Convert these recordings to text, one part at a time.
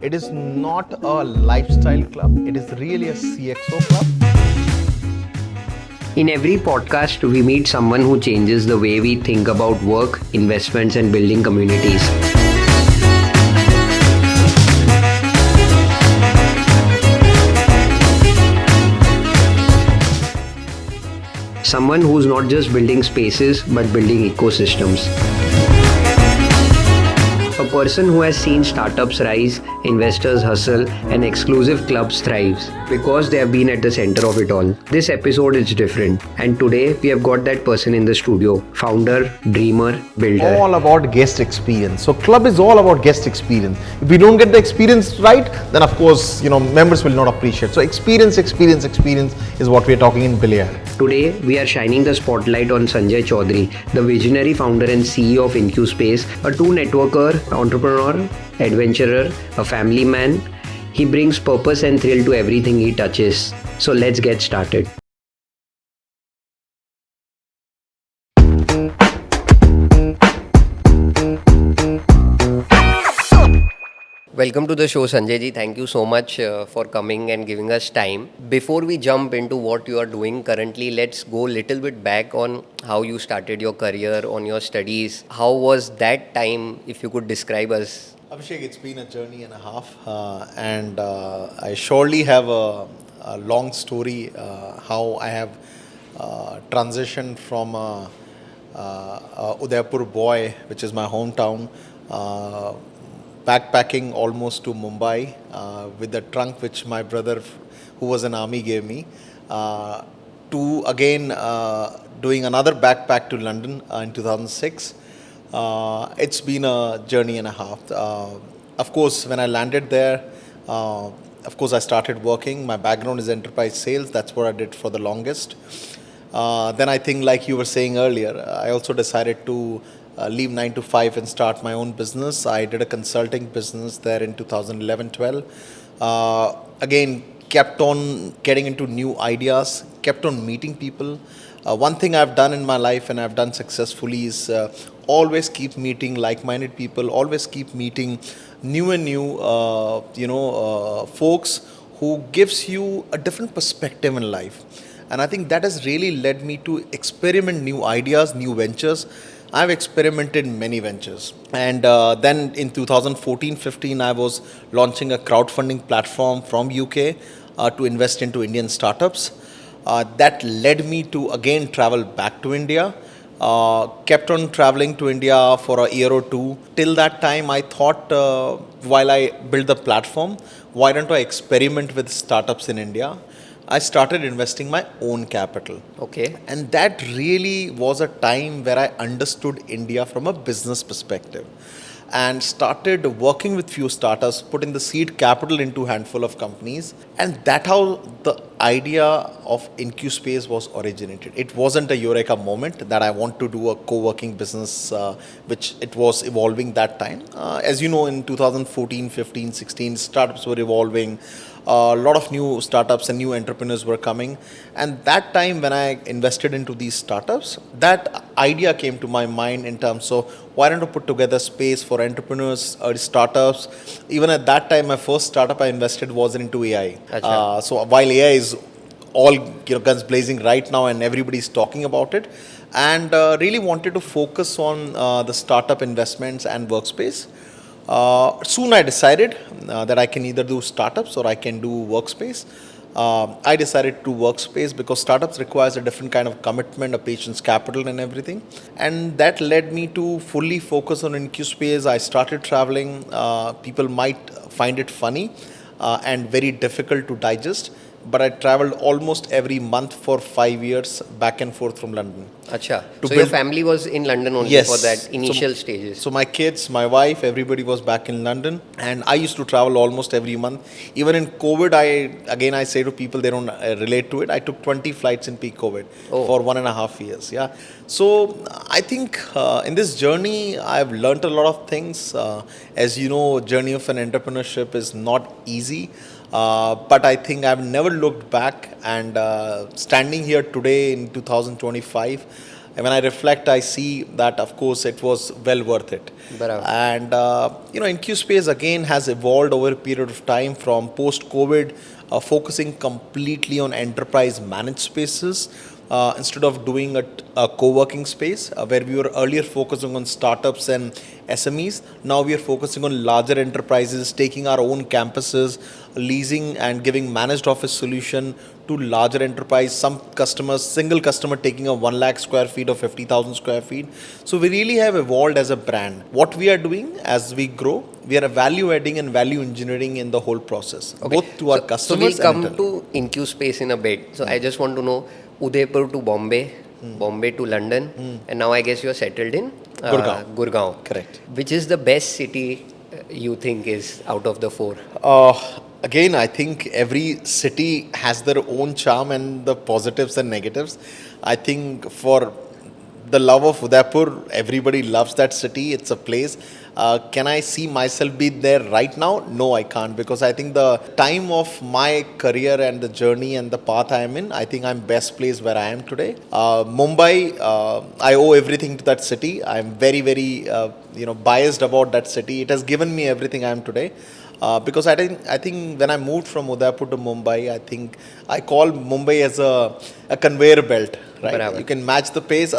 It is not a lifestyle club, it is really a CXO club. In every podcast, we meet someone who changes the way we think about work, investments, and building communities. Someone who's not just building spaces but building ecosystems. A person who has seen startups rise, investors hustle, and exclusive clubs thrive because they have been at the center of it all. This episode is different, and today we have got that person in the studio: founder, dreamer, builder. All about guest experience. So club is all about guest experience. If we don't get the experience right, then of course, members will not appreciate. So experience is what we are talking in Billiard. Today, we are shining the spotlight on Sanjay Choudhary, the visionary founder and CEO of Incuspaze, a true networker, entrepreneur, adventurer, a family man. He brings purpose and thrill to everything he touches. So let's get started. Welcome to the show, Sanjay ji. Thank you so much for coming and giving us time. Before we jump into what you are doing currently, let's go a little bit back on how you started your career, on your studies. How was that time, if you could describe us? Abhishek, it's been a journey and a half, and I surely have a long story how I have transitioned from Udaipur boy, which is my hometown, backpacking almost to Mumbai with the trunk which my brother, who was an army, gave me, to again doing another backpack to London in 2006. It's been a journey and a half. Of course, when I landed there, of course, I started working. My background is enterprise sales. That's what I did for the longest. Then I think, like you were saying earlier, I also decided to leave 9 to 5 and start my own business. I did a consulting business there in 2011-12. Again, kept on getting into new ideas, kept on meeting people. One thing I've done in my life and I've done successfully is always keep meeting like-minded people, always keep meeting new and new, folks who gives you a different perspective in life. And I think that has really led me to experiment new ideas, new ventures. I've experimented many ventures. And then in 2014-15, I was launching a crowdfunding platform from UK to invest into Indian startups. That led me to again travel back to India. Kept on traveling to India for a year or two. Till that time, I thought while I build the platform, why don't I experiment with startups in India? I started investing my own capital. Okay. And that really was a time where I understood India from a business perspective and started working with few startups, putting the seed capital into a handful of companies. And that's how the idea of Incuspaze was originated. It wasn't a eureka moment that I want to do a co-working business, which it was evolving that time. As you know, in 2014, 15, 16, startups were evolving. A lot of new startups and new entrepreneurs were coming. And that time when I invested into these startups, that idea came to my mind in terms of why don't I put together space for entrepreneurs, startups. Even at that time, my first startup I invested was into AI. So while AI is all guns blazing right now and everybody's talking about it, and really wanted to focus on the startup investments and workspace. Soon I decided that I can either do startups or I can do workspace. I decided to workspace because startups requires a different kind of commitment, a patience capital and everything. And that led me to fully focus on Incuspace. I started traveling. People might find it funny and very difficult to digest. But I traveled almost every month for 5 years back and forth from London. Acha. So your family was in London only Yes. for that initial stages? So my kids, my wife, everybody was back in London. And I used to travel almost every month. Even in COVID, I say to people, they don't relate to it. I took 20 flights in peak COVID for 1.5 years. Yeah. So I think in this journey, I've learned a lot of things. As you know, journey of an entrepreneurship is not easy. But I think I've never looked back, and standing here today in 2025, when I reflect, I see that, of course, it was well worth it. Bravo. And, Incuspace again has evolved over a period of time from post COVID, focusing completely on enterprise managed spaces. Instead of doing a co-working space where we were earlier focusing on startups and SMEs, now we are focusing on larger enterprises, taking our own campuses, leasing and giving managed office solution to larger enterprise. Some customers, single customer taking a 1 lakh square feet or 50,000 square feet. So we really have evolved as a brand. What we are doing as we grow, we are value adding and value engineering in the whole process, both to our So customers we'll and come internal. to Incuspace in a bit. So I just want to know Udaipur to Bombay, Bombay to London, and now I guess you're settled in Gurgaon. Gurgaon. Correct. Which is the best city you think is out of the four? Again, I think every city has their own charm and the positives and negatives. I think for the love of Udaipur, everybody loves that city. It's a place. Can I see myself be there right now? No, I can't, because I think the time of my career and the journey and the path I am in, I think I'm best placed where I am today. Mumbai, I owe everything to that city. I'm very, very, biased about that city. It has given me everything I am today. Because I think when I moved from Udaipur to Mumbai, I think I call Mumbai as a conveyor belt, right? Barabar. You can match the pace,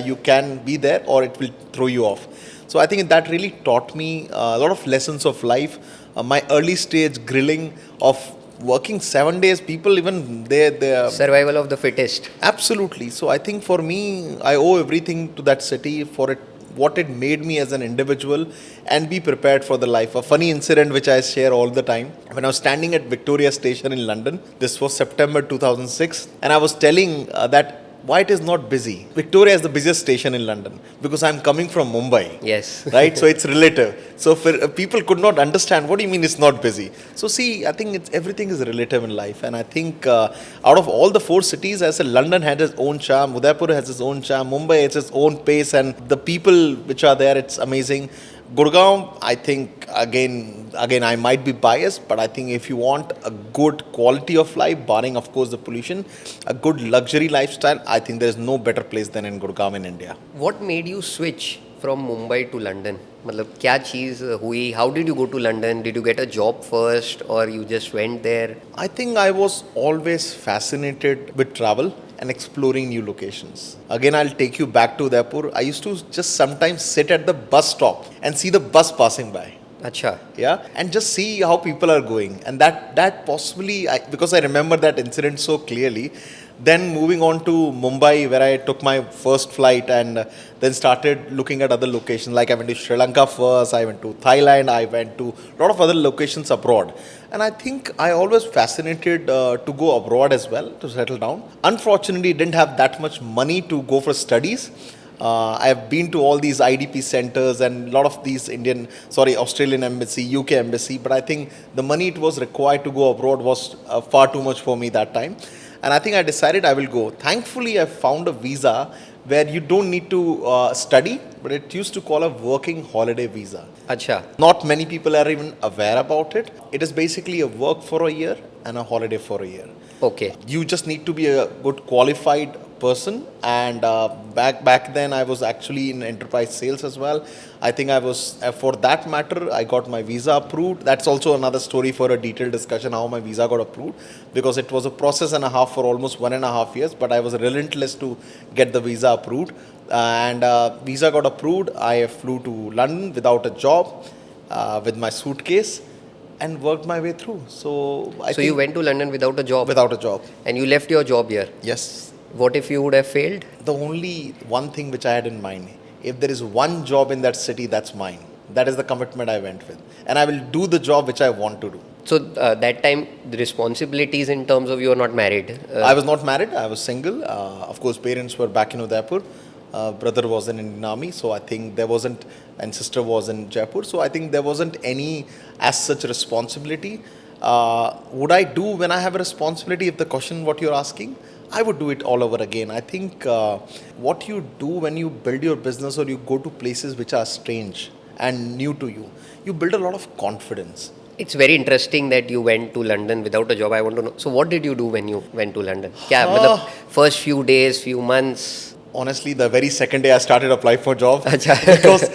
you can be there, or it will throw you off. So I think that really taught me a lot of lessons of life. My early stage grilling of working 7 days, people even they Survival of the fittest. absolutely. So I think for me, I owe everything to that city for it, what it made me as an individual, and be prepared for the life. A funny incident which I share all the time. When I was standing at Victoria Station in London, this was September 2006, and I was telling that why it is not busy. Victoria is the busiest station in London because I'm coming from Mumbai. Yes. Right? So it's relative. So for people could not understand, what do you mean it's not busy? So see, I think everything is relative in life, and I think out of all the four cities, I said London had its own charm, Udaipur has its own charm, Mumbai has its own pace, and the people which are there, it's amazing. Gurgaon, I think again, I might be biased, but I think if you want a good quality of life, barring of course the pollution, a good luxury lifestyle, I think there is no better place than in Gurgaon in India. What made you switch from Mumbai to London? मतलब क्या चीज़ हुई? How did you go to London? Did you get a job first or you just went there? I think I was always fascinated with travel and exploring new locations. Again, I'll take you back to Udaipur. I used to just sometimes sit at the bus stop and see the bus passing by. अच्छा. Yeah, and just see how people are going, and that possibly because I remember that incident so clearly. Then moving on to Mumbai, where I took my first flight, and then started looking at other locations. Like I went to Sri Lanka first, I went to Thailand, I went to a lot of other locations abroad. And I think I always fascinated to go abroad as well, to settle down. Unfortunately, didn't have that much money to go for studies. I've been to all these IDP centers and a lot of these Australian embassy, UK embassy, but I think the money it was required to go abroad was far too much for me that time. And I think I decided I will go. Thankfully, I found a visa where you don't need to study, but it used to call a working holiday visa. अच्छा. Not many people are even aware about it. It is basically a work for a year and a holiday for a year. Okay. You just need to be a good qualified person, and back then I was actually in enterprise sales as well. I think I was for that matter I got my visa approved. That's also another story for a detailed discussion, how my visa got approved, because it was a process and a half for almost 1.5 years, but I was relentless to get the visa approved, and visa got approved. I flew to London without a job, with my suitcase, and worked my way through. So So you went to London without a job without a job. and you left your job here. Yes. What if you would have failed? The only one thing which I had in mind, if there is one job in that city, that's mine. That is the commitment I went with. And I will do the job which I want to do. So that time, the responsibilities in terms of you are not married. I was not married, I was single. Of course, parents were back in Udaipur. Brother was in Indian Army, so I think there wasn't, and sister was in Jaipur. So I think there wasn't any as such responsibility. Would I do when I have a responsibility? If the question what you're asking, I would do it all over again. I think what you do when you build your business or you go to places which are strange and new to you, you build a lot of confidence. It's very interesting that you went to London without a job. I want to know. So what did you do when you went to London? क्या मतलब first few days, few months? Honestly, the very second day I started applying for jobs, Acha. because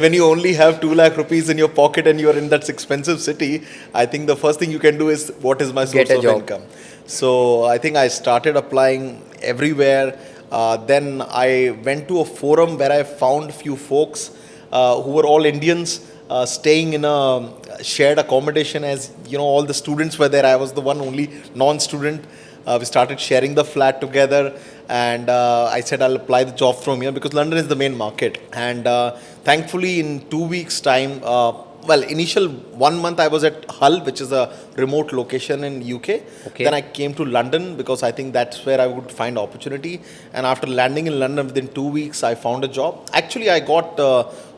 when you only have 2 lakh rupees in your pocket and you're in that expensive city, I think the first thing you can do is what is my Get source a of job. income. So I think I started applying everywhere. Then I went to a forum where I found few folks who were all Indians, staying in a shared accommodation. As you know, all the students were there. I was the one only non-student. We started sharing the flat together, and I said I'll apply the job from here because London is the main market. And thankfully, in 2 weeks' time, initial 1 month I was at Hull, which is a remote location in UK. Then Okay. I came to London because I think that's where I would find opportunity. And after landing in London, within 2 weeks, I found a job. Actually, I got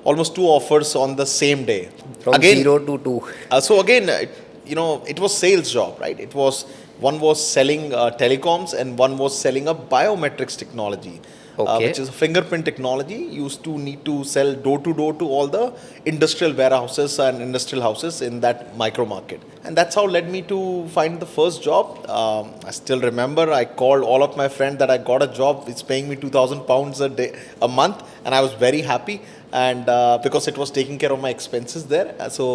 almost two offers on the same day. From Again, 0 to 2. it was sales job, right? It was one was selling telecoms and one was selling a biometrics technology, which Okay. is a fingerprint technology used to need to sell door to door to all the industrial warehouses and industrial houses in that micro market. And that's how led me to find the first job. I still remember I called all of my friends that I got a job. It's paying me £2,000 a day, a month, and I was very happy. And because it was taking care of my expenses there, so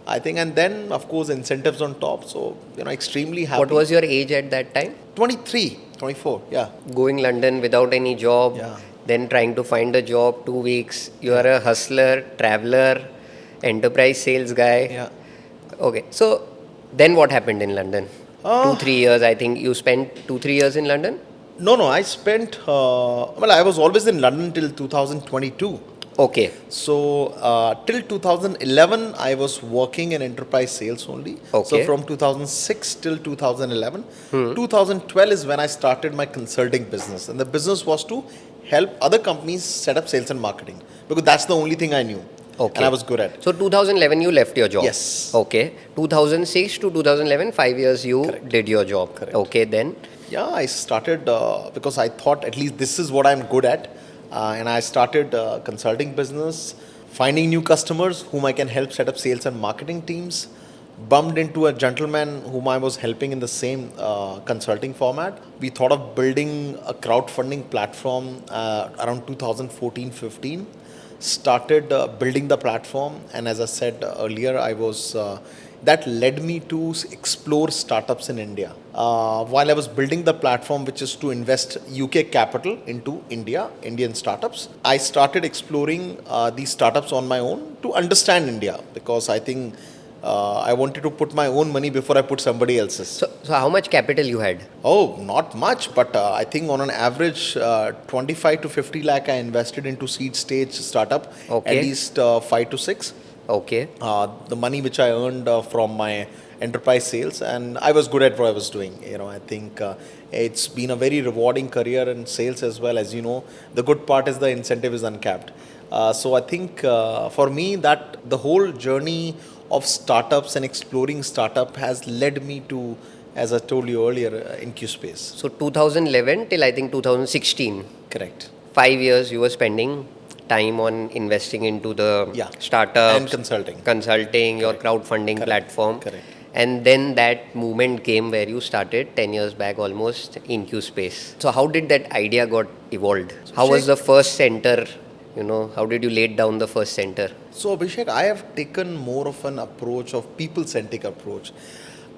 I think, and then of course incentives on top. So extremely What happy. was your age at that time? 23, 24, yeah, Going London without any job, yeah, then trying to find a job 2 weeks. You are yeah, a hustler, traveler, enterprise sales guy. yeah. Okay, so then what happened in London? Uh, 2 3 years, I think you spent 2 3 years in London. no, I spent. I was always in London till 2022. Okay, So till 2011, I was working in enterprise sales only. So okay. from 2006 till 2011, 2012 is when I started my consulting business, and the business was to help other companies set up sales and marketing because that's the only thing I knew, and I Okay. was good at. So 2011 you left your job. Yes, Okay. 2006 to 2011, 5 years you correct, did your job. correct. Okay, then. Yeah, I started because I thought at least this is what I'm good at, and I started consulting business, finding new customers whom I can help set up sales and marketing teams. Bumped into a gentleman whom I was helping in the same consulting format. We thought of building a crowdfunding platform around 2014-15. Started building the platform, and as I said earlier, I was that led me to explore startups in India. While I was building the platform, which is to invest UK capital into Indian startups, I started exploring these startups on my own to understand India because I think I wanted to put my own money before I put somebody else's. So how much capital you had? Oh, not much, but I think on an average, 25 to 50 lakh I invested into seed stage startup, at Okay. least 5 to 6. Okay. The money which I earned from my enterprise sales, and I was good at what I was doing. I think it's been a very rewarding career in sales as well. As you know, the good part is the incentive is uncapped. So I think for me that the whole journey of startups and exploring startup has led me to, as I told you earlier, Incuspace. So 2011 till I think 2016, Correct. 5 years you were spending time on investing into the Yeah. And startups, consulting. consulting, your Correct. crowdfunding Correct. platform. Correct. And then that movement came where you started 10 years back almost Incuspace. So how did that idea got evolved? How was Abhishek, the first center? How did you lay down the first center? So Abhishek, I have taken more of an approach of people-centric approach.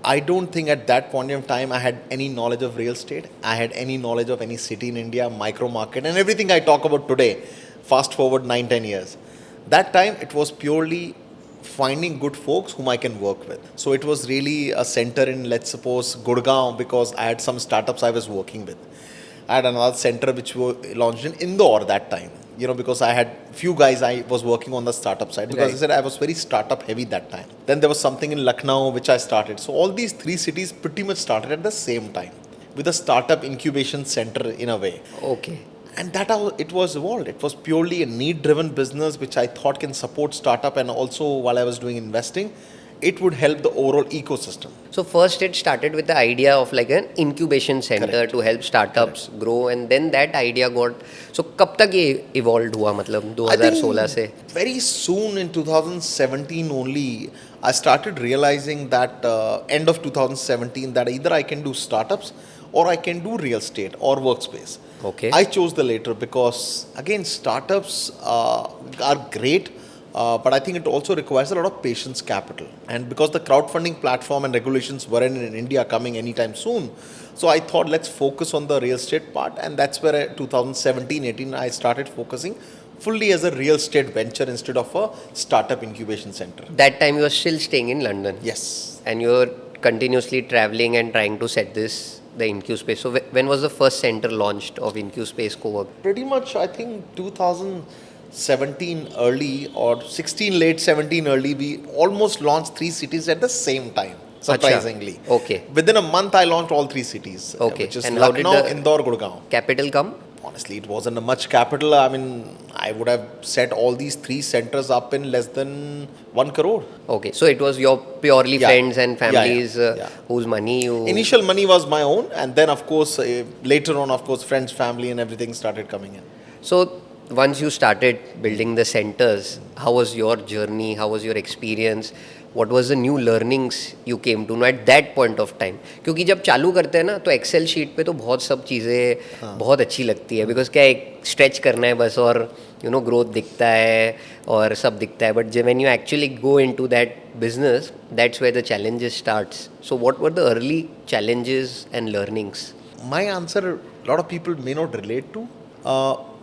I don't think at that point in time I had any knowledge of real estate. I had any knowledge of any city in India, micro market, and everything I talk about today. Fast forward 9, 10 years. That time it was purely finding good folks whom I can work with. So it was really a center in, let's suppose, Gurgaon, because I had some startups I was working with. I had another center which was launched in Indore that time. Because I had few guys I was working on the startup side because I Right. said I was very startup heavy that time. Then there was something in Lucknow which I started. So all these three cities pretty much started at the same time with a startup incubation center in a way. Okay. And that how it was evolved. It was purely a need-driven business which I thought can support startup, and also while I was doing investing, it would help the overall ecosystem. So first it started with the idea of like an incubation center Correct. to help startups grow, and then that idea got. So कब तक ये evolved हुआ, मतलब I 2016 think से? very soon in 2017 only, I started realizing that end of 2017 that either I can do startups or I can do real estate or workspace. Okay. I chose the later because, again, startups are great, but I think it also requires a lot of patience capital. And because the crowdfunding platform and regulations weren't in India coming anytime soon, so I thought let's focus on the real estate part, and that's where 2017-18 I started focusing fully as a real estate venture instead of a startup incubation center. That time you were still staying in London. Yes. And you were continuously traveling and trying to set this, the Incuspace. So when was the first center launched of Incuspace co-work? Pretty much, I think 2017 early or 16 late 17 early, we almost launched three cities at the same time. Surprisingly. Acha. Okay. Within a month, I launched all three cities. Okay. Which is And how did Lucknow, the Indore, Gurgaon. capital come? Honestly, it wasn't a much capital. I mean, I would have set all these three centers up in less than 1 crore. Okay. So it was your purely Yeah. friends and families Yeah. whose money you... Initial money was my own, and then, of course, later on, of course, friends, family, and everything started coming in. So once you started building the centers, how was your journey? How was your experience? What was the new learnings you came to know at that point of time? क्योंकि जब चालू करते हैं ना तो Excel sheet पे तो बहुत सब चीज़ें बहुत अच्छी लगती है बिकॉज क्या एक स्ट्रेच करना है बस और यू नो ग्रोथ दिखता है और सब दिखता है but when you actually go into that business, that's where the challenges starts. So what were the early challenges and learnings? My answer, a lot of people may not relate to,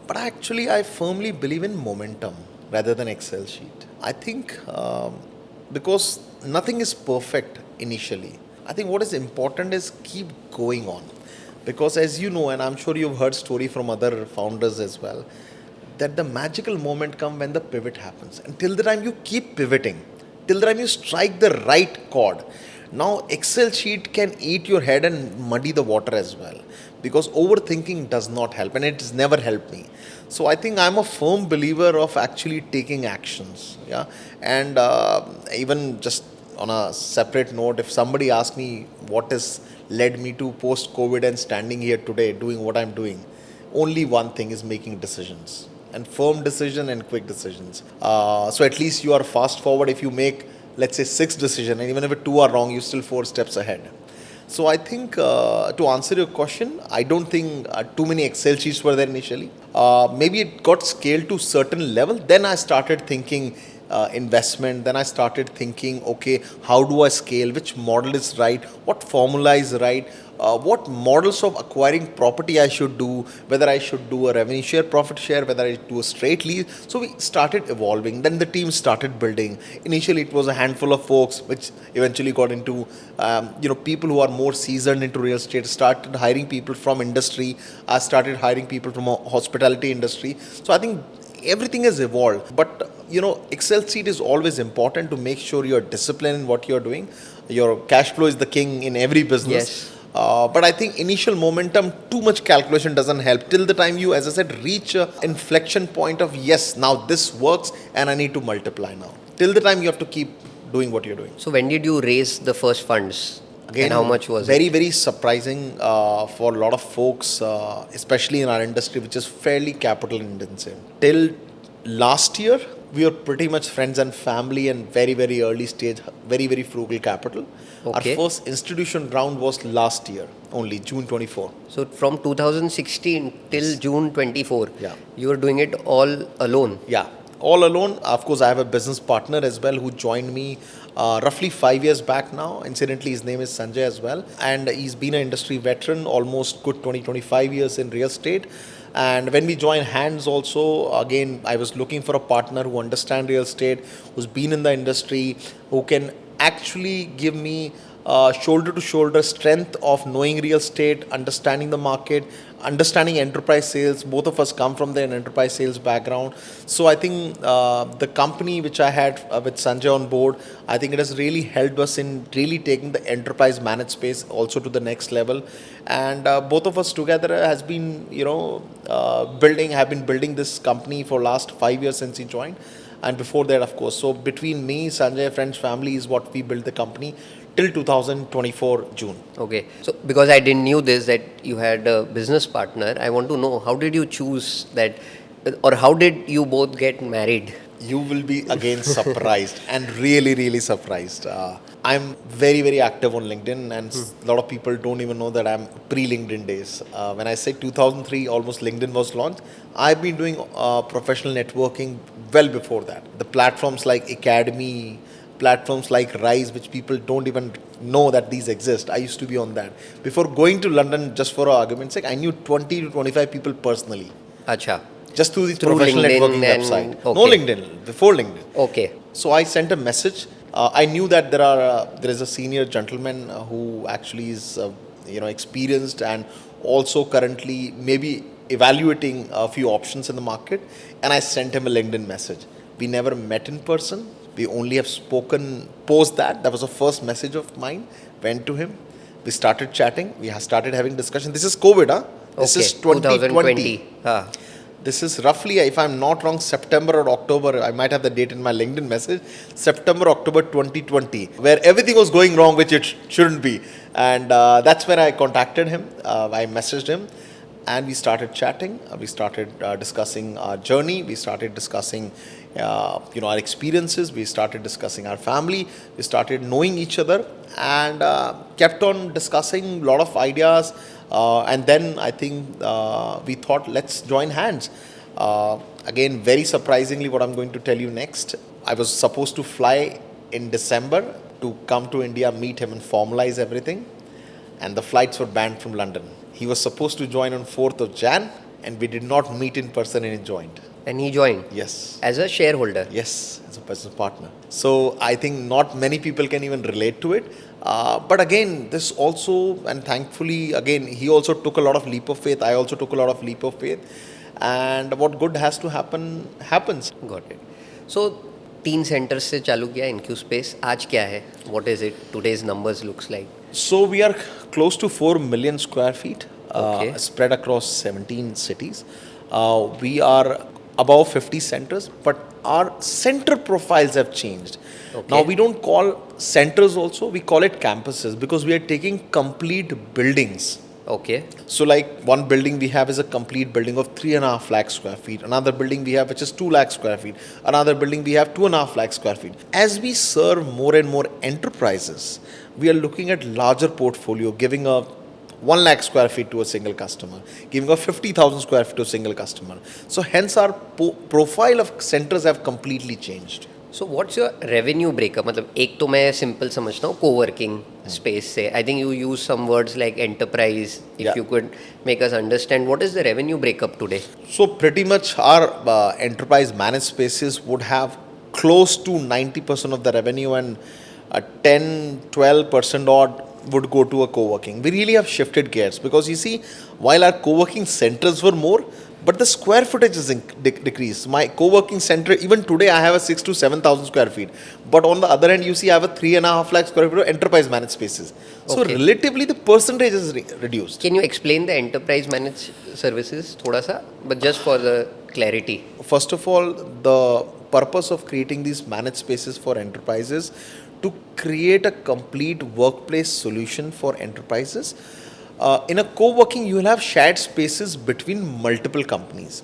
but actually, I firmly believe in momentum rather than Excel sheet. I think because nothing is perfect initially. I think what is important is keep going on. Because as you know, and I'm sure you've heard story from other founders as well, that the magical moment come when the pivot happens. And till the time you keep pivoting, till the time you strike the right chord. Now Excel sheet can eat your head and muddy the water as well. Because overthinking does not help, and it has never helped me. So I think I'm a firm believer of actually taking actions. Yeah, and even just on a separate note, if somebody asks me what has led me to post-COVID and standing here today doing what I'm doing, only one thing is making decisions, and firm decision and quick decisions. So at least you are fast forward. If you make, let's say, 6 decisions, and even if 2 are wrong, you're still 4 steps ahead. So I think to answer your question, I don't think too many Excel sheets were there initially. Maybe it got scaled to certain level. Then I started thinking investment. Then I started thinking, okay, how do I scale? Which model is right? What formula is right? What models of acquiring property I should do, whether I should do a revenue share, profit share, whether I do a straight lease. So we started evolving. Then the team started building. Initially, it was a handful of folks, which eventually got into, people who are more seasoned into real estate, started hiring people from industry. I started hiring people from a hospitality industry. So I think everything has evolved. But, Excel sheet is always important to make sure you're disciplined in what you're doing. Your cash flow is the king in every business. Yes. But I think initial momentum, too much calculation doesn't help. Till the time you, as I said, reach an inflection point of, yes, now this works and I need to multiply now. Till the time you have to keep doing what you're doing. So when did you raise the first funds? Again, and how much was very, it? very surprising for a lot of folks, especially in our industry, which is fairly capital intensive. Till last year, we were pretty much friends and family and very, very early stage, very, very frugal capital. Okay. Our first institution round was last year, only June 24. So from 2016 till June 24, Yeah. you were doing it all alone. Yeah, all alone. Of course, I have a business partner as well who joined me roughly 5 years back now. Incidentally, his name is Sanjay as well. And he's been an industry veteran, almost good 25 years in real estate. And when we joined hands also, again, I was looking for a partner who understands real estate, who's been in the industry, who can actually give me shoulder to shoulder strength of knowing real estate, understanding the market, understanding enterprise sales. Both of us come from the enterprise sales background. So I think the company which I had with Sanjay on board, I think it has really helped us in really taking the enterprise managed space also to the next level. And both of us together has been, have been building this company for last 5 years since he joined. And before that, of course. So between me, Sanjay, friends, family is what we built the company till 2024 June. Okay. So because I didn't knew this, that you had a business partner, I want to know, how did you choose that, or how did you both get married? You will be again surprised and really, really surprised. I'm very, very active on LinkedIn, and a lot of people don't even know that I'm pre-LinkedIn days. When I say 2003, almost LinkedIn was launched. I've been doing professional networking well before that. The platforms like Academy, platforms like Rise, which people don't even know that these exist. I used to be on that. Before going to London, just for argument's sake, I knew 20 to 25 people personally, Acha. just through these Through professional LinkedIn networking website. and No okay. LinkedIn, before LinkedIn. Okay. So I sent a message. I knew that there is a senior gentleman who actually is experienced and also currently maybe evaluating a few options in the market, and I sent him a LinkedIn message. We never met in person. We only have spoken post that. That was the first message of mine. Went to him. We started chatting. We started having discussion. This is COVID, huh? This Okay. is 2020. 2020. Ah. This is roughly, if I'm not wrong, September or October. I might have the date in my LinkedIn message. September, October 2020, where everything was going wrong, which it shouldn't be. And that's when I contacted him. I messaged him, and we started chatting. We started discussing our journey. We started discussing, our experiences. We started discussing our family. We started knowing each other, and kept on discussing a lot of ideas. And then I think we thought, let's join hands. Again, very surprisingly, what I'm going to tell you next, I was supposed to fly in December to come to India, meet him, and formalize everything. And the flights were banned from London. He was supposed to join on 4th of Jan, and we did not meet in person, and he joined. And he joined Yes. as a shareholder. Yes, as a business partner. So I think not many people can even relate to it. But again, this also, and thankfully, again, he also took a lot of leap of faith. I also took a lot of leap of faith. And what good has to happen, happens. Got it. So 3 centers से चालू किया Incuspace. आज क्या है? What is it? Today's numbers looks like. So we are close to 4 million square feet, Okay. spread across 17 cities. We are above 50 centers, but our center profiles have changed. Okay. Now we don't call centers also, we call it campuses, because we are taking complete buildings. Okay. So like one building we have is a complete building of 3.5 lakh square feet. Another building we have which is 2 lakh square feet. Another building we have 2.5 lakh square feet. As we serve more and more enterprises, we are looking at larger portfolio, giving a 1 lakh square feet to a single customer, giving a 50,000 square feet to a single customer. So hence our profile of centers have completely changed. So what's your revenue breakup? मतलब एक तो मैं simple समझता हूँ co-working space से. I think you use some words like enterprise. If Yeah. you could make us understand what is the revenue breakup today? So pretty much our enterprise managed spaces would have close to 90% of the revenue, and 10-12% odd would go to a co-working. We really have shifted gears, because you see, while our co-working centers were more, but the square footage is decreased. My co-working center, even today, I have a 6 to 7,000 square feet. But on the other hand, you see, I have a 3.5 lakh square feet of enterprise managed spaces. So Okay. relatively, the percentage is reduced. Can you explain the enterprise managed services थोड़ा सा? But just for the clarity. First of all, the purpose of creating these managed spaces for enterprises to create a complete workplace solution for enterprises. In a co-working, you will have shared spaces between multiple companies.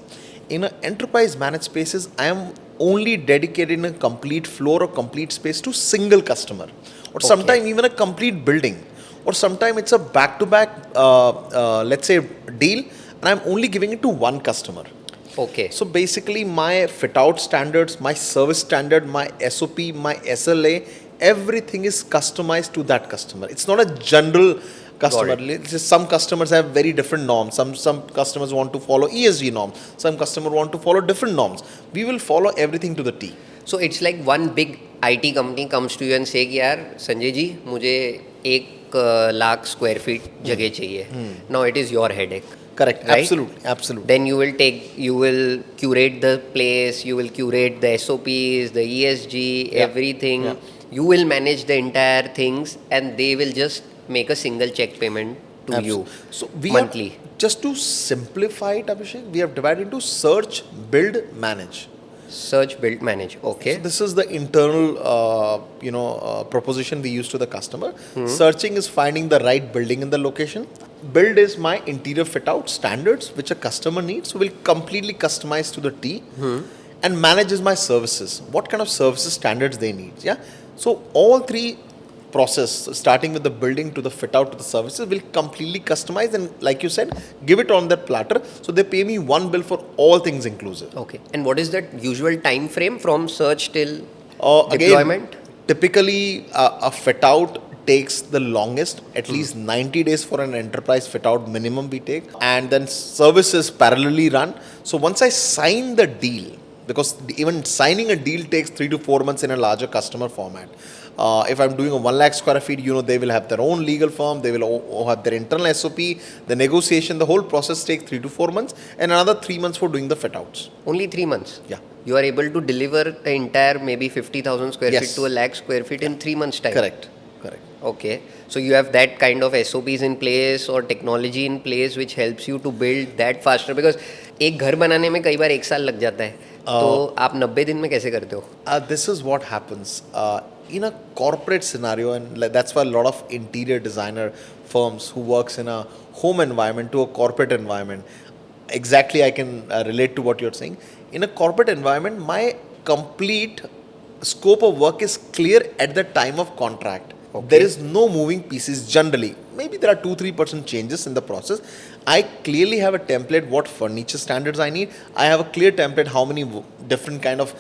In an enterprise managed spaces, I am only dedicating a complete floor or complete space to single customer, or Okay. sometime even a complete building, or sometime it's a back-to-back, let's say, deal, and I'm only giving it to one customer. Okay. So basically, my fit out standards, my service standard, my SOP, my SLA, everything is customized to that customer. It's not a general customer. It's just some customers have very different norms. Some customers want to follow ESG norms. Some customers want to follow different norms. We will follow everything to the T. So it's like one big IT company comes to you and say कि यार संजय जी मुझे 1 lakh square feet जगह चाहिए. Now it is your headache. Correct. Right? Absolutely. Absolutely. Then you will curate the place, you will curate the SOPs, the ESG, Yeah. everything. Yeah. You will manage the entire things, and they will just make a single check payment to you So we monthly. have, just to simplify it, Abhishek, we have divided into search, build, manage. Search, build, manage. Okay. So this is the internal, proposition we use to the customer. Searching is finding the right building in the location. Build is my interior fit out standards, which a customer needs. So we'll completely customize to the T. And manage is my services. What kind of services standards they need? Yeah. So all three process, starting with the building to the fit out to the services, will completely customize and, like you said, give it on that platter. So they pay me one bill for all things inclusive. Okay. And what is that usual time frame from search till Again, deployment? typically a fit out takes the longest, at least 90 days for an enterprise fit out minimum we take, and then services parallelly run. So once I sign the deal, because even signing a deal takes 3 to 4 months in a larger customer format. If I'm doing a 1 lakh square feet, they will have their own legal firm, they will have their internal SOP, the negotiation, the whole process takes 3 to 4 months, and another 3 months for doing the fit outs. Only 3 months? Yeah. You are able to deliver the entire maybe 50,000 square Yes. feet to a lakh square feet in 3 months' time? Correct. Correct. Okay. So you have that kind of SOPs in place or technology in place which helps you to build that faster, because एक घर बनाने में कई बार 1 साल लग जाता है, तो आप 90 दिन में कैसे करते हो? This is what happens in a corporate scenario, and that's why a lot of interior designer firms who works in a home environment to a corporate environment. Exactly, I can relate to what you're saying. In a corporate environment, my complete scope of work is clear at the time of contract. Okay. There is no moving pieces generally. Maybe there are 2-3% changes in the process. I clearly have a template what furniture standards I need. I have a clear template how many different kind of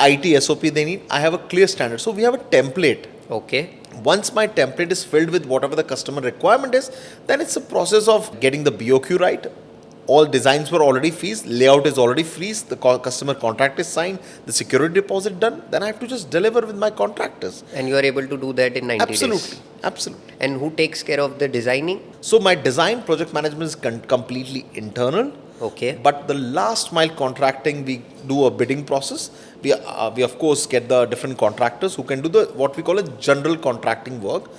IT SOP they need. I have a clear standard. So we have a template. Okay. Once my template is filled with whatever the customer requirement is, then it's a process of getting the BOQ right. All designs were already freezed, layout is already freezed, the customer contract is signed, the security deposit done, then I have to just deliver with my contractors. And you are able to do that in 90 Absolutely, days? absolutely. And who takes care of the designing? So my design project management is completely internal. Okay. But the last mile contracting, we do a bidding process. We of course get the different contractors who can do the what we call a general contracting work.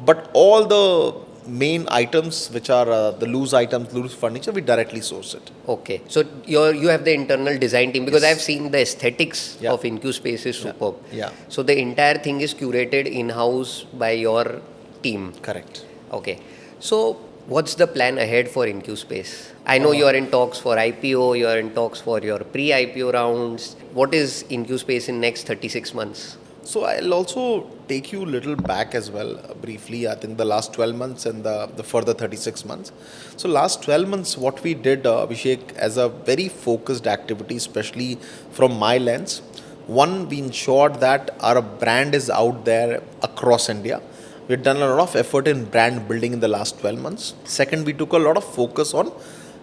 But all the main items, which are the loose items, loose furniture, we directly source it. Okay. So you have the internal design team, because Yes. I've seen the aesthetics Yeah. of Incuspace is superb. Yeah. So the entire thing is curated in-house by your team. Correct. Okay. So what's the plan ahead for Incuspace? I know you are in talks for IPO, you are in talks for your pre-IPO rounds. What is Incuspace in next 36 months? So I'll also take you a little back as well, briefly. I think the last 12 months and the further 36 months. So last 12 months, what we did, Abhishek, as a very focused activity, especially from my lens, one, we ensured that our brand is out there across India. We've done a lot of effort in brand building in the last 12 months. Second, we took a lot of focus on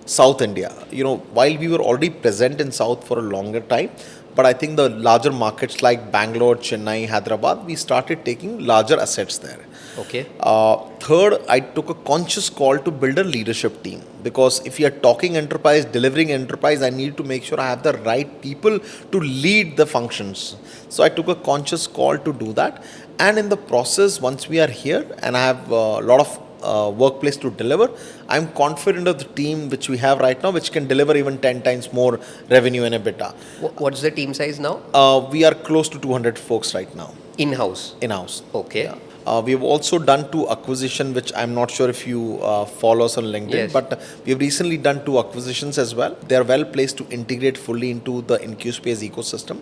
South India. While we were already present in South for a longer time, but I think the larger markets like Bangalore, Chennai, Hyderabad, we started taking larger assets there. Okay. Third, I took a conscious call to build a leadership team, because if you are talking enterprise, delivering enterprise, I need to make sure I have the right people to lead the functions. So I took a conscious call to do that. And in the process, once we are here and I have a lot of workplace to deliver, I'm confident of the team which we have right now, which can deliver even 10 times more revenue and EBITDA. What's the team size now? We are close to 200 folks right now. In-house? In-house. Okay. Yeah. We have also done 2 acquisitions, which I'm not sure if you follow us on LinkedIn, Yes. but we have recently done 2 acquisitions as well. They are well placed to integrate fully into the Incuspace ecosystem.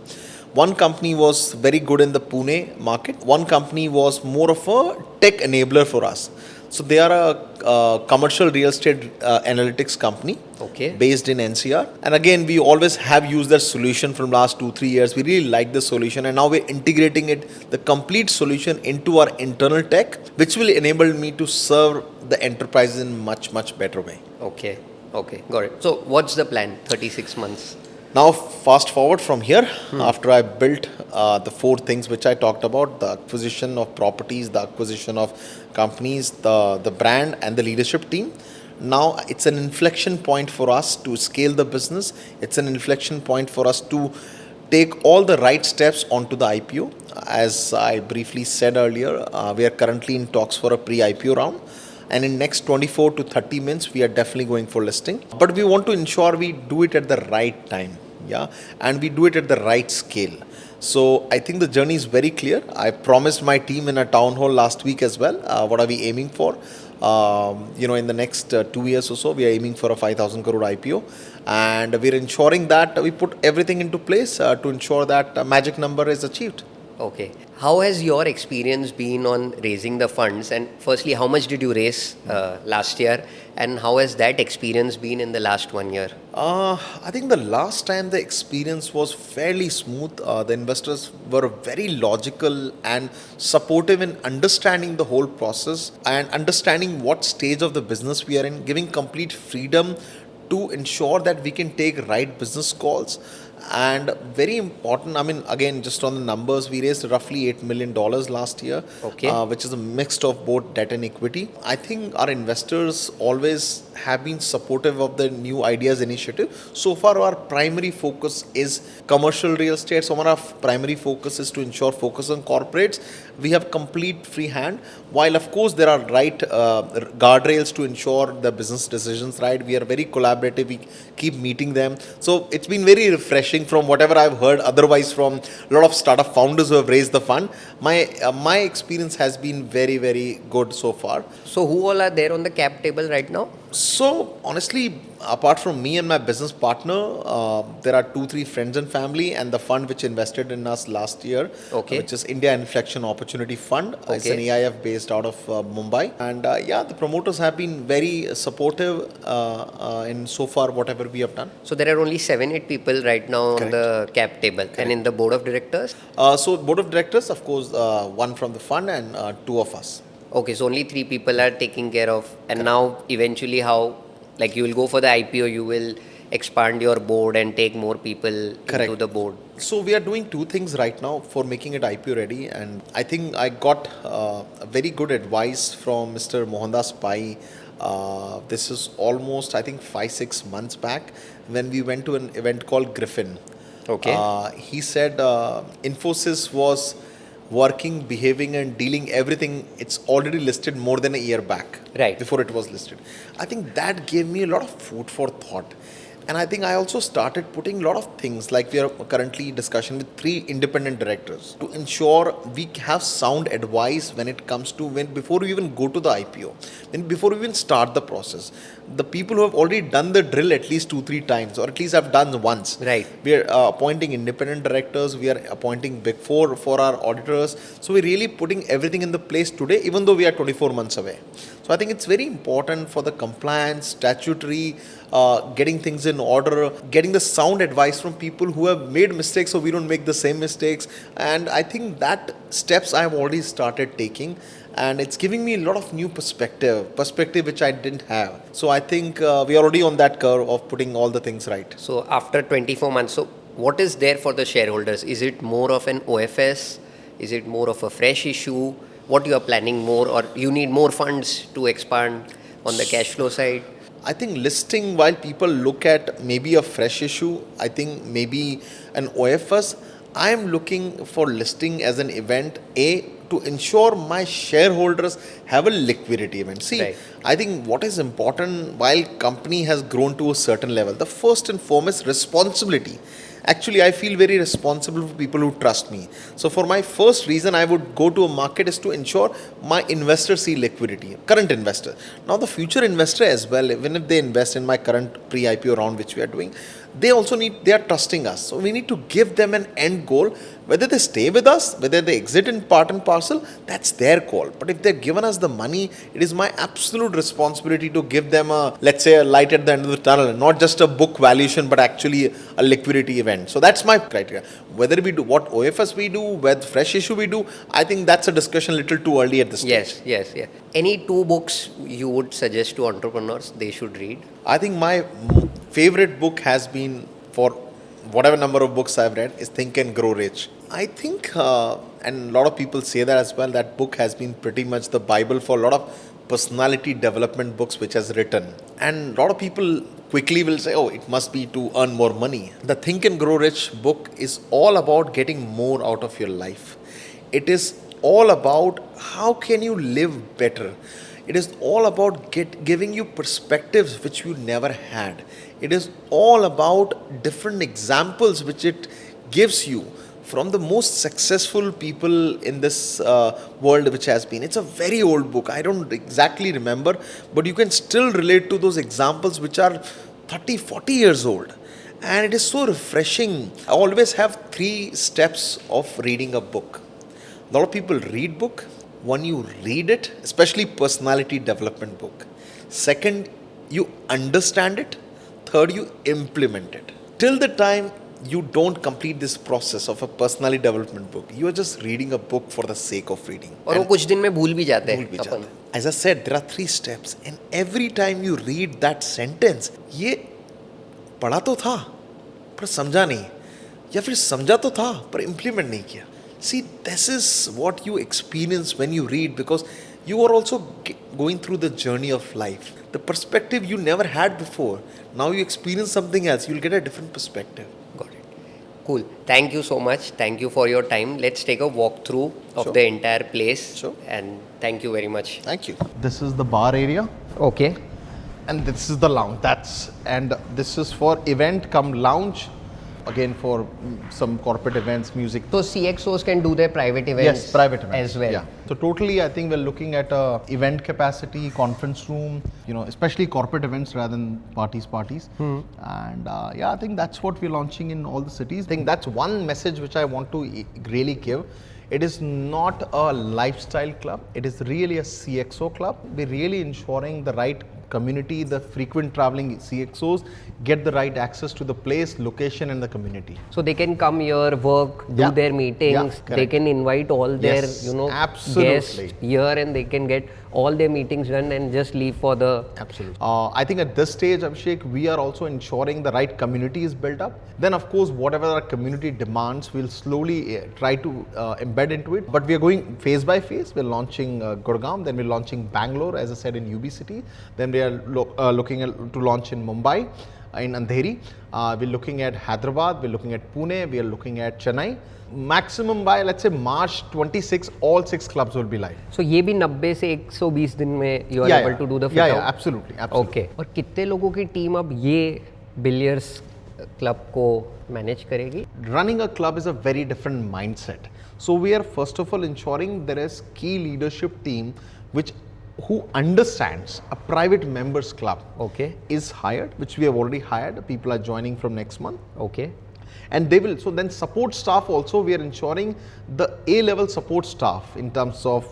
One company was very good in the Pune market. One company was more of a tech enabler for us. So they are a commercial real estate analytics company. Okay. Based in NCR. And again, we always have used their solution from last 2-3 years. We really like the solution, and now we're integrating the complete solution into our internal tech, which will enable me to serve the enterprises in much better way. Okay. Got it. So what's the plan? 36 months. Now, fast forward from here, after I built the 4 things which I talked about: the acquisition of properties, the acquisition of companies, the brand, and the leadership team. Now, it's an inflection point for us to scale the business. It's an inflection point for us to take all the right steps onto the IPO. As I briefly said earlier, we are currently in talks for a pre-IPO round. And in next 24 to 30 minutes, we are definitely going for listing. But we want to ensure we do it at the right time, and we do it at the right scale. So I think the journey is very clear. I promised my team in a town hall last week as well. What are we aiming for? In the next 2 years or so, we are aiming for a 5,000 crore IPO, and we are ensuring that we put everything into place to ensure that magic number is achieved. Okay. How has your experience been on raising the funds? And firstly, how much did you raise last year? And how has that experience been in the last 1 year? I think the last time the experience was fairly smooth. The investors were very logical and supportive in understanding the whole process and understanding what stage of the business we are in, giving complete freedom to ensure that we can take right business calls. And very important, I mean, again, just on the numbers, we raised roughly $8 million last year, Okay. which is a mix of both debt and equity. I think our investors always have been supportive of the new ideas initiative. So far, our primary focus is commercial real estate. So, one of our primary focus is to ensure focus on corporates. We have complete free hand, while of course there are right guardrails to ensure the business decisions right. We are very collaborative. We keep meeting them. So it's been very refreshing from whatever I've heard otherwise from a lot of startup founders who have raised the fund. My experience has been very good so far. So, who all are there on the cap table right now? So honestly, apart from me and my business partner, there are 2, 3 friends and family, and the fund which invested in us last year, Okay. which is India Inflection Opportunity Fund. It's an Okay. AIF based out of Mumbai, and yeah, the promoters have been very supportive in so far whatever we have done. So, there are only 7, 8 people right now on Correct. the cap table. And in the board of directors? So board of directors, of course, one from the fund and two of us. Okay, so only 3 people are taking care of. And now, eventually, how, like, you will go for the IPO, you will expand your board and take more people into Correct. the board. So we are doing two things right now for making it IPO ready, and I think I got very good advice from Mr. Mohandas Pai. This is almost, I think, 5, 6 months back when we went to an event called Griffin. Okay. He said Infosys was working, behaving, and dealing everything. It's already listed more than a year back. Right. Before it was listed. I think that gave me a lot of food for thought. And I think I also started putting a lot of things, like we are currently discussing with 3 independent directors to ensure we have sound advice when it comes to when before we even go to the IPO, when before we even start the process. The people who have already done the drill at least 2, 3 times, or at least have done once. Right. We are appointing independent directors. We are appointing Big Four for our auditors. So we're really putting everything in the place today, even though we are 24 months away. So I think it's very important for the compliance, statutory, getting things in order, getting the sound advice from people who have made mistakes so we don't make the same mistakes. And I think that steps I have already started taking. And it's giving me a lot of new perspective which I didn't have. So I think we are already on that curve of putting all the things right. So, after 24 months, so what is there for the shareholders? Is it more of an OFS? Is it more of a fresh issue? What you are planning more, or you need more funds to expand on the cash flow side? I think listing, while people look at maybe a fresh issue, I think maybe an OFS, I am looking for listing as an event, to ensure my shareholders have a liquidity event. See, Right. I think what is important while company has grown to a certain level, the first and foremost responsibility. Actually, I feel very responsible for people who trust me. So, for my first reason, I would go to a market is to ensure my investors see liquidity, current investor. Now, the future investor as well, even if they invest in my current pre IPO round, which we are doing, they are trusting us. So, we need to give them an end goal. Whether they stay with us, whether they exit in part and parcel, that's their call. But if they've given us the money, it is my absolute responsibility to give them let's say, a light at the end of the tunnel, not just a book valuation, but actually a liquidity event. So that's my criteria. Whether we do what OFS we do, whether fresh issue we do, I think that's a discussion a little too early at this stage. Yes. Any 2 books you would suggest to entrepreneurs they should read? I think my favorite book has been, for whatever number of books I've read, is Think and Grow Rich. I think, and a lot of people say that as well, that book has been pretty much the Bible for a lot of personality development books which has written. And a lot of people quickly will say, oh, it must be to earn more money. The Think and Grow Rich book is all about getting more out of your life. It is all about how can you live better. It is all about giving you perspectives which you never had. It is all about different examples which it gives you from the most successful people in this world which has been. It's a very old book. I don't exactly remember, but you can still relate to those examples which are 30, 40 years old. And it is so refreshing. I always have 3 steps of reading a book. A lot of people read book. One, you read it, especially personality development book. Second, you understand it. Third, you implement it. Till the time you don't complete this process of a personality development book, you are just reading a book for the sake of reading. और वो कुछ दिन में भूल भी जाते भूल हैं भी अपन. जाता है. As I said, there are 3 steps, and every time you read that sentence, ये पढ़ा तो था पर समझा नहीं, या फिर समझा तो था पर implement नहीं किया. See, this is what you experience when you read, because you are also going through the journey of life. The perspective you never had before. Now you experience something else, you'll get a different perspective. Got it. Cool. Thank you so much. Thank you for your time. Let's take a walkthrough of Sure. the entire place. Sure. And thank you very much. Thank you. This is the bar area, Okay. and this is the lounge. And this is for event come lounge. Again, for some corporate events, music. So CXOs can do their private events. Yes, private events as well. Yeah. So totally, I think we're looking at event capacity, conference room. Especially corporate events rather than parties. And I think that's what we're launching in all the cities. I think that's one message which I want to really give. It is not a lifestyle club. It is really a CXO club. We're really ensuring the right community, the frequent traveling CXOs get the right access to the place, location and the community. So they can come here, work, do Yeah. their meetings. Yeah, They correct. can invite all their, Yes, absolutely. guests here, and they can get all their meetings done and just leave for the. Absolutely. I think at this stage, Abhishek, we are also ensuring the right community is built up. Then, of course, whatever our community demands, we'll slowly try to embed into it. But we are going phase by phase. We're launching Gurgaon, then we're launching Bangalore, as I said, in UB City. Then we are looking to launch in Mumbai, in Andheri. We're looking at Hyderabad, we're looking at Pune, we are looking at Chennai. Maximum by, let's say, March 26, all 6 clubs will be live. So ये भी 90 से 120 दिन में you are able to do the fit out? Absolutely. Okay. और कितने लोगों की team अब ये बिलियर्ड्स क्लब को मैनेज करेगी? Running a club is a very different mindset. So we are first of all ensuring there is key leadership team who understands a private members club. Okay. Is hired, which we have already hired. People are joining from next month. Okay. And they will, so then support staff also, we are ensuring the A-level support staff in terms of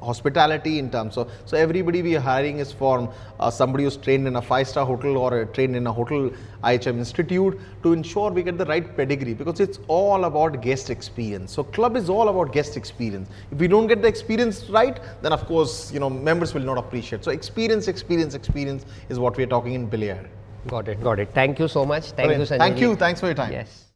hospitality, in terms of, so everybody we are hiring is from somebody who's trained in a 5-star hotel or trained in a hotel IHM institute, to ensure we get the right pedigree, because it's all about guest experience. So club is all about guest experience. If we don't get the experience right, then of course, members will not appreciate. So experience is what we are talking in billiard. Got it. Thank you so much. Thank you, Sanjay. Thank you. Thanks for your time. Yes.